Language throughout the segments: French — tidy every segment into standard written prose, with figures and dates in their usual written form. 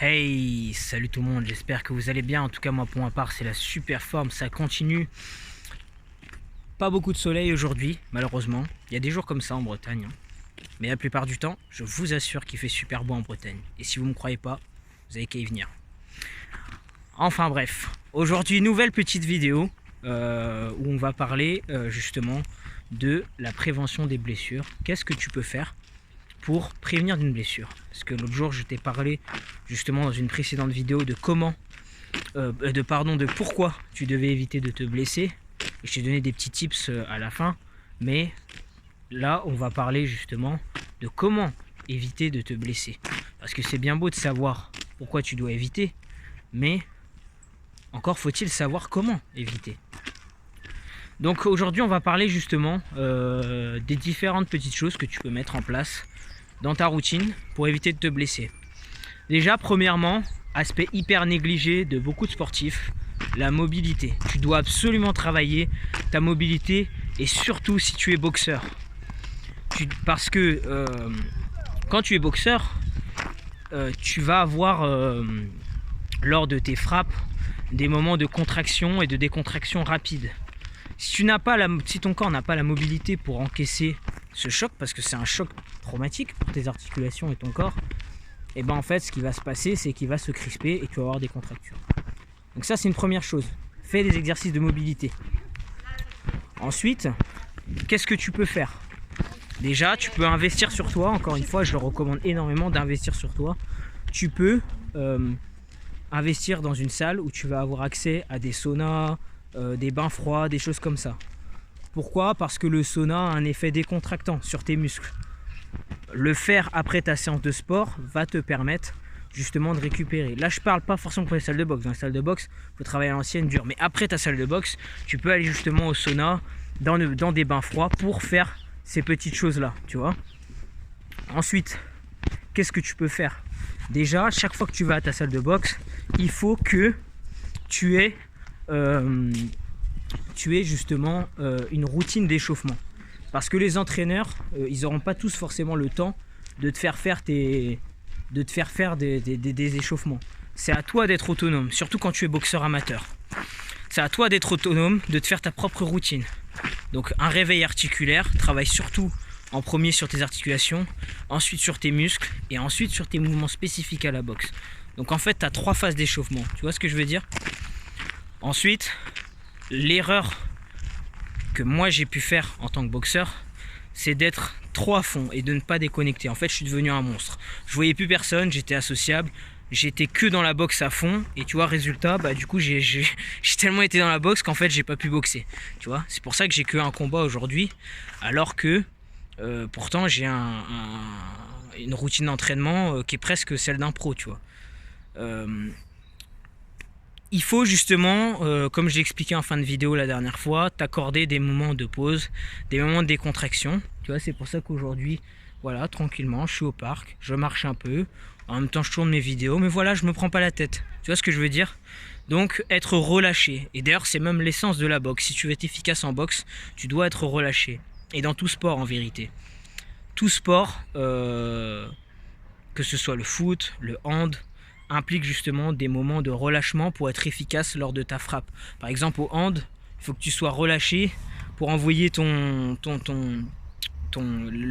Hey, salut tout le monde, j'espère que vous allez bien. En tout cas, moi pour ma part, c'est la super forme, ça continue. Pas beaucoup de soleil aujourd'hui, malheureusement. Il y a des jours comme ça en Bretagne, hein. Mais la plupart du temps, je vous assure qu'il fait super beau en Bretagne. Et si vous ne me croyez pas, vous avez qu'à y venir. Enfin bref, aujourd'hui, nouvelle petite vidéo où on va parler justement de la prévention des blessures. Qu'est-ce que tu peux faire pour prévenir d'une blessure? Parce que l'autre jour je t'ai parlé justement dans une précédente vidéo de comment de pourquoi tu devais éviter de te blesser, et je t'ai donné des petits tips à la fin. Mais là on va parler justement de comment éviter de te blesser, parce que c'est bien beau de savoir pourquoi tu dois éviter, mais encore faut-il savoir comment éviter. Donc aujourd'hui on va parler justement des différentes petites choses que tu peux mettre en place dans ta routine pour éviter de te blesser. Déjà, premièrement, aspect hyper négligé de beaucoup de sportifs, la mobilité. Tu dois absolument travailler ta mobilité, et surtout si tu es boxeur. Parce que quand tu es boxeur, tu vas avoir lors de tes frappes des moments de contraction et de décontraction rapide. Si ton corps n'a pas la mobilité pour encaisser ce choc, parce que c'est un choc traumatique pour tes articulations et ton corps, et ben en fait ce qui va se passer, c'est qu'il va se crisper et tu vas avoir des contractures. Donc ça, c'est une première chose. Fais des exercices de mobilité. Ensuite, qu'est-ce que tu peux faire? Déjà, tu peux investir sur toi. Encore une fois, je le recommande énormément d'investir sur toi. Tu peux investir dans une salle où tu vas avoir accès à des saunas, des bains froids, des choses comme ça. Pourquoi? Parce que le sauna a un effet décontractant sur tes muscles. Le faire après ta séance de sport va te permettre justement de récupérer. Là, je parle pas forcément pour les salles de boxe. Dans les salles de boxe, il faut travailler à l'ancienne, dur. Mais après ta salle de boxe, tu peux aller justement au sauna, dans des bains froids, pour faire ces petites choses-là, tu vois. Ensuite, qu'est-ce que tu peux faire? Déjà, chaque fois que tu vas à ta salle de boxe, il faut que tu aies justement une routine d'échauffement. Parce que les entraîneurs, ils n'auront pas tous forcément le temps de te faire faire des échauffements. C'est à toi d'être autonome, surtout quand tu es boxeur amateur. C'est à toi d'être autonome, de te faire ta propre routine. Donc un réveil articulaire, travaille surtout en premier sur tes articulations, ensuite sur tes muscles, et ensuite sur tes mouvements spécifiques à la boxe. Donc en fait, tu as 3 phases d'échauffement. Tu vois ce que je veux dire? Ensuite, l'erreur que moi j'ai pu faire en tant que boxeur, c'est d'être trop à fond et de ne pas déconnecter. En fait, je suis devenu un monstre. Je voyais plus personne, j'étais associable, j'étais que dans la boxe à fond, et tu vois, résultat, bah du coup j'ai tellement été dans la boxe qu'en fait j'ai pas pu boxer. Tu vois, c'est pour ça que j'ai que un combat aujourd'hui, alors que pourtant j'ai une routine d'entraînement qui est presque celle d'un pro, tu vois. Il faut justement, comme je l'ai expliqué en fin de vidéo la dernière fois, t'accorder des moments de pause, des moments de décontraction. Tu vois, c'est pour ça qu'aujourd'hui, voilà, tranquillement, je suis au parc, je marche un peu, en même temps je tourne mes vidéos, mais voilà, je me prends pas la tête. Tu vois ce que je veux dire? Donc, être relâché. Et d'ailleurs, c'est même l'essence de la boxe. Si tu veux être efficace en boxe, tu dois être relâché. Et dans tout sport, en vérité. Tout sport, que ce soit le foot, le hand, implique justement des moments de relâchement pour être efficace lors de ta frappe. Par exemple, au hand, il faut que tu sois relâché pour envoyer le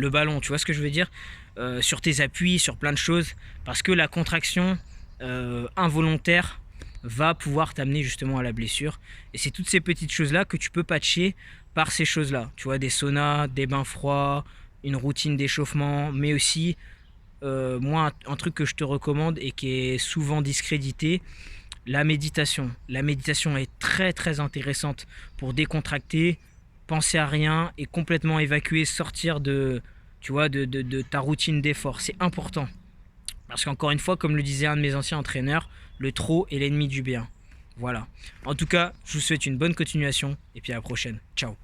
ballon, tu vois ce que je veux dire, sur tes appuis, sur plein de choses, parce que la contraction involontaire va pouvoir t'amener justement à la blessure. Et c'est toutes ces petites choses-là que tu peux patcher par ces choses-là. Tu vois, des saunas, des bains froids, une routine d'échauffement, mais aussi moi, un truc que je te recommande et qui est souvent discrédité, la méditation. La méditation est très très intéressante pour décontracter, penser à rien et complètement évacuer, sortir de ta routine d'effort. C'est important. Parce qu'encore une fois, comme le disait un de mes anciens entraîneurs, le trop est l'ennemi du bien. Voilà. En tout cas, je vous souhaite une bonne continuation et puis à la prochaine. Ciao.